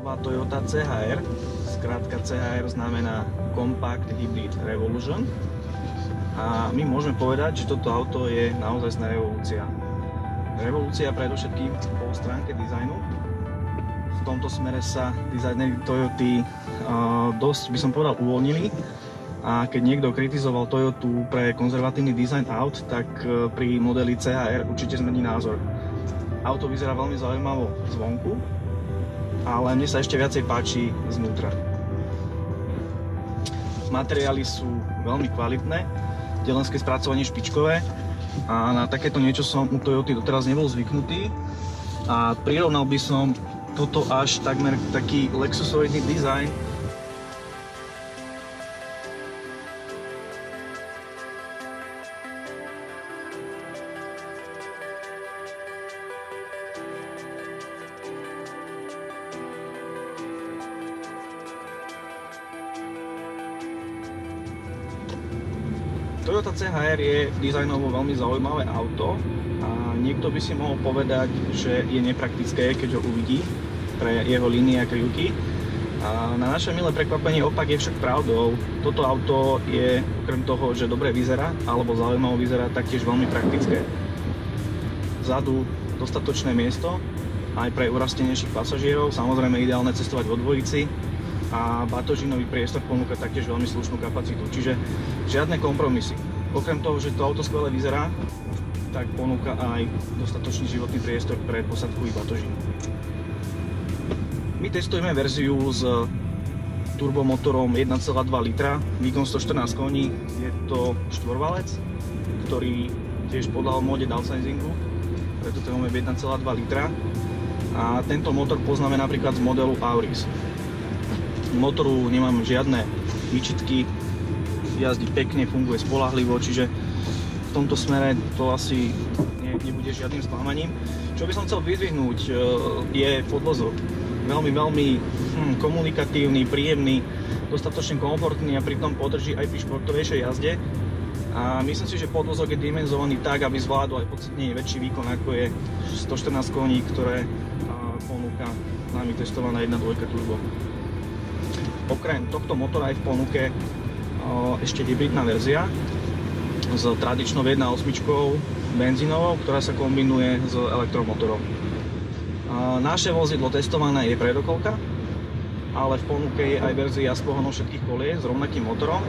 nová Toyota CHR. Skrátka CHR znamená Compact Hybrid Revolution. A my môžeme povedať, že toto auto je naozajstná revolúcia. Revolúcia predovšetkým po stránke dizajnu. V tomto smere sa dizajneri Toyoty dosť, by som povedal, uvoľnili. A keď niekto kritizoval Toyotu pre konzervatívny dizajn aut, tak pri modeli CHR určite zmení názor. Auto vyzerá veľmi zaujímavo zvonku, ale mne sa ešte viacej páči znútra. Materiály sú veľmi kvalitné, telenské spracovanie špičkové a na takéto niečo som u Toyoty doteraz nebol zvyknutý a prirovnal by som toto až takmer taký lexusoidný dizajn. Toyota CHR je dizajnovo veľmi zaujímavé auto a niekto by si mohol povedať, že je nepraktické, keď ho uvidí pre jeho línie a krivky. A na naše milé prekvapenie opak je však pravdou. Toto auto je okrem toho, že dobre vyzerá alebo zaujímavo vyzerá, taktiež veľmi praktické. Vzadu dostatočné miesto aj pre urastenejších pasažierov, samozrejme ideálne cestovať vo dvojici. A batožinový priestor ponúka taktiež veľmi slušnú kapacitu, čiže žiadne kompromisy. Okrem toho, že to auto skvele vyzerá, tak ponúka aj dostatočný životný priestor pre posadkový batožín. My testujeme verziu s turbomotorom 1,2 litra, výkon 114 koní, je to štvorvalec, ktorý tiež podľahol móde downsizingu, preto to máme 1,2 litra a tento motor poznáme napríklad z modelu Auris. Motoru nemám žiadne výčitky, jazdí pekne, funguje spoľahlivo, čiže v tomto smere to asi nebude žiadnym sklamaním. Čo by som chcel vyzdvihnúť, je podvozok. Veľmi komunikatívny, príjemný, dostatočne komfortný a pritom podrží aj pri športovejšej jazde. A myslím si, že podvozok je dimenzovaný tak, aby zvládol aj podstatne väčší výkon, ako je 114 koní, ktoré ponúka nami testovaná 1.2 turbo. Okrem tohto motora je v ponuke ešte hybridná verzia s tradičnou 1.8 benzínovou, ktorá sa kombinuje s elektromotorom. Naše vozidlo testované je predokolka, ale v ponuke je aj verzia s pohonom všetkých kolies s rovnakým motorom.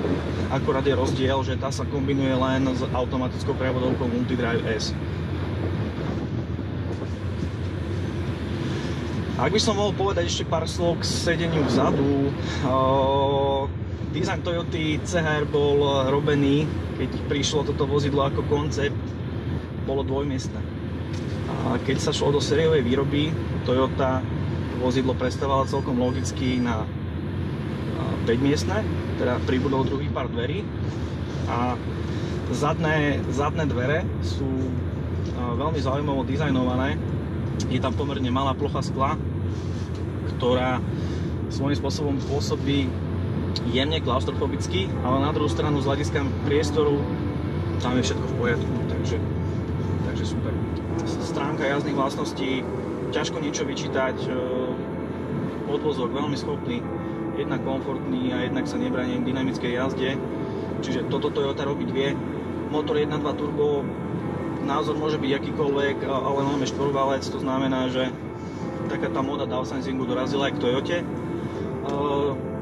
Akurát je rozdiel, že tá sa kombinuje len s automatickou prevodovkou Multidrive S. Ak by som mohol povedať ešte pár slov k sedeniu vzadu, dizajn Toyoty CHR bol robený, keď prišlo toto vozidlo ako koncept, bolo dvojmiestne. A keď sa šlo do sériovej výroby, Toyota vozidlo prestávala celkom logicky na 5-miestne, teda pribudol druhý pár dverí a zadné dvere sú veľmi zaujímavo dizajnované. Je tam pomerne malá plocha skla, ktorá svojím spôsobom pôsobí jemne klaustrofobicky, ale na druhú stranu z hľadiska priestoru tam je všetko v poriadku, takže super. Stránka jazdných vlastností, ťažko niečo vyčítať, podvozok veľmi schopný, jednak komfortný a jednak sa nebráni dynamickej jazde, čiže toto Toyota robí vie. Motor 1.2 turbo, názor môže byť akýkoľvek, ale máme štvorvalec, to znamená, že taká tá móda downsizingu dorazila aj k Toyote.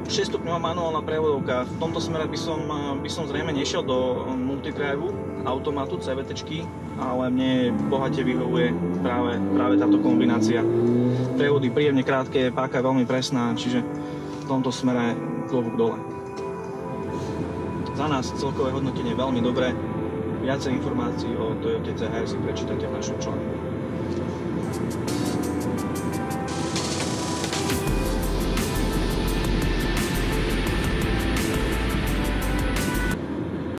6-stupňová manuálna prevodovka, v tomto smere by som zrejme nešiel do multidrive automatu CVT-čky, ale mne bohate vyhovuje práve táto kombinácia. Prevody príjemne krátke, páka je veľmi presná, čiže v tomto smere klobúk dole. Za nás celkové hodnotenie veľmi dobré. Viacej informácií o Toyote CHR si prečítate v našom článku.